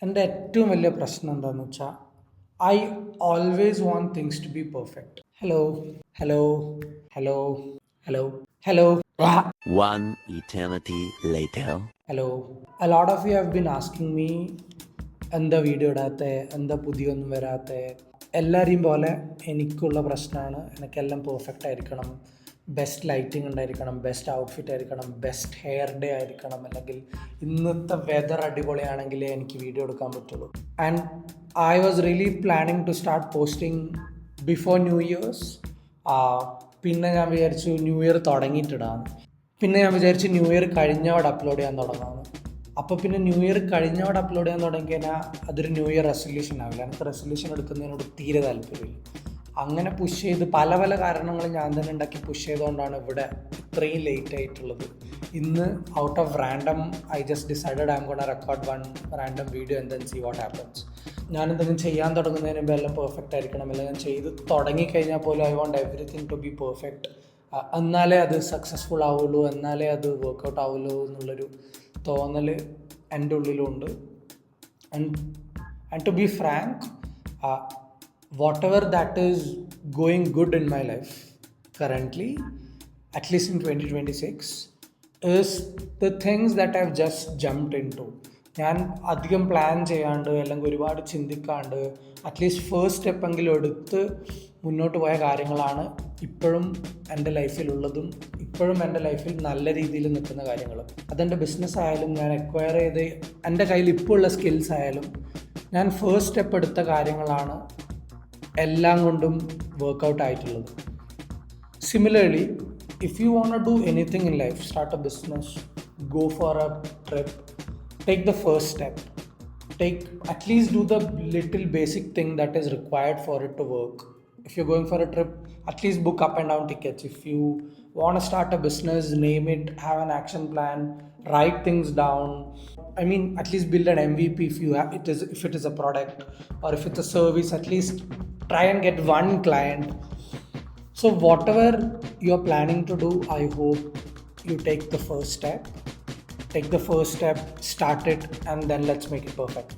എൻ്റെ ഏറ്റവും വലിയ പ്രശ്നം എന്താണെന്ന് വെച്ചാൽ I always want things to be perfect. Hello hello hello hello hello One eternity later. Hello. A lot of you have been asking me എന്താ video ഇടാത്ത, എന്താ പുതിയൊന്നും വരാത്ത. എല്ലാവരെയും പോലെ എനിക്കുള്ള പ്രശ്നമാണ്, എനിക്കെല്ലാം പെർഫെക്റ്റ് ആയിരിക്കണം, ബെസ്റ്റ് ലൈറ്റിംഗ് ഉണ്ടായിരിക്കണം, ബെസ്റ്റ് ഔട്ട്ഫിറ്റ് ആയിരിക്കണം, ബെസ്റ്റ് ഹെയർ ഡേ ആയിരിക്കണം, അല്ലെങ്കിൽ ഇന്നത്തെ വെതർ അടിപൊളിയാണെങ്കിലേ എനിക്ക് വീഡിയോ എടുക്കാൻ പറ്റുള്ളൂ. And I was really planning to start posting before new year's. പിന്നെ ഞാൻ വിചാരിച്ചു ന്യൂ ഇയർ തുടങ്ങിയിട്ടിടാന്ന്. പിന്നെ ഞാൻ വിചാരിച്ചു ന്യൂ ഇയർ കഴിഞ്ഞവിടെ അപ്ലോഡ് ചെയ്യാൻ തുടങ്ങാമെന്ന്. അപ്പോൾ പിന്നെ ന്യൂ ഇയർ കഴിഞ്ഞവിടെ അപ്ലോഡ് ചെയ്യാൻ തുടങ്ങി കഴിഞ്ഞാൽ അതൊരു ന്യൂ ഇയർ റെസൊല്യൂഷൻ ആവില്ല. എനിക്ക് റെസൊല്യൂഷൻ എടുക്കുന്നതിനോട് തീരെ താല്പര്യമില്ല. അങ്ങനെ പുഷ് ചെയ്ത് പല പല കാരണങ്ങൾ ഞാൻ തന്നെ ഉണ്ടാക്കി പുഷ് ചെയ്തുകൊണ്ടാണ് ഇവിടെ ഇത്രയും ലേറ്റ് ആയിട്ടുള്ളത്. ഇന്ന് out of random I just decided I'm gonna record one random video and then see what happens. ഞാൻ എന്തെങ്കിലും ചെയ്യാൻ തുടങ്ങുന്നതിന് മുമ്പ് എല്ലാം പെർഫെക്റ്റ് ആയിരിക്കണം, അല്ലെങ്കിൽ ഞാൻ ചെയ്ത് തുടങ്ങിക്കഴിഞ്ഞാൽ പോലും I want everything to be perfect. എന്നാലേ അത് സക്സസ്ഫുൾ ആവുള്ളൂ, എന്നാലേ അത് വർക്കൗട്ട് ആവുള്ളൂ എന്നുള്ളൊരു തോന്നൽ എൻ്റെ ഉള്ളിലുണ്ട്. And to be frank, whatever that is going good in my life currently, at least in 2026, is the things that I've just jumped into. ഞാൻ അധികം പ്ലാൻ ചെയ്യാണ്ട് അല്ലെങ്കിൽ ഒരുപാട് ചിന്തിക്കാണ്ട് അറ്റ്ലീസ്റ്റ് ഫസ്റ്റ് സ്റ്റെപ്പെങ്കിലും എടുത്ത് മുന്നോട്ട് പോയ കാര്യങ്ങളാണ് ഇപ്പോഴും എൻ്റെ ലൈഫിലുള്ളതും ഇപ്പോഴും എൻ്റെ ലൈഫിൽ നല്ല രീതിയിൽ നിൽക്കുന്ന കാര്യങ്ങളും. അതെൻ്റെ ബിസിനസ് ആയാലും ഞാൻ അക്വയർ ചെയ്ത് എൻ്റെ കയ്യിൽ ഇപ്പോൾ ഉള്ള സ്കിൽസ് ആയാലും ഞാൻ ഫസ്റ്റ് സ്റ്റെപ്പ് എടുത്ത കാര്യങ്ങളാണ് എല്ലാം കൊണ്ടും വർക്കൗട്ട് ആയിട്ടുള്ളത്. Similarly, if you want to do anything in life, start a business, go for a trip, take the first step. At least do the little basic thing that is required for it to work. If you're going for a trip, at least book up and down tickets. If you want to start a business, name it, have an action plan, write things down. I mean, at least build an MVP if it is a product, or if it's a service, at least try and get one client. So whatever you're planning to do, I hope you take the first step, start it, and then let's make it perfect.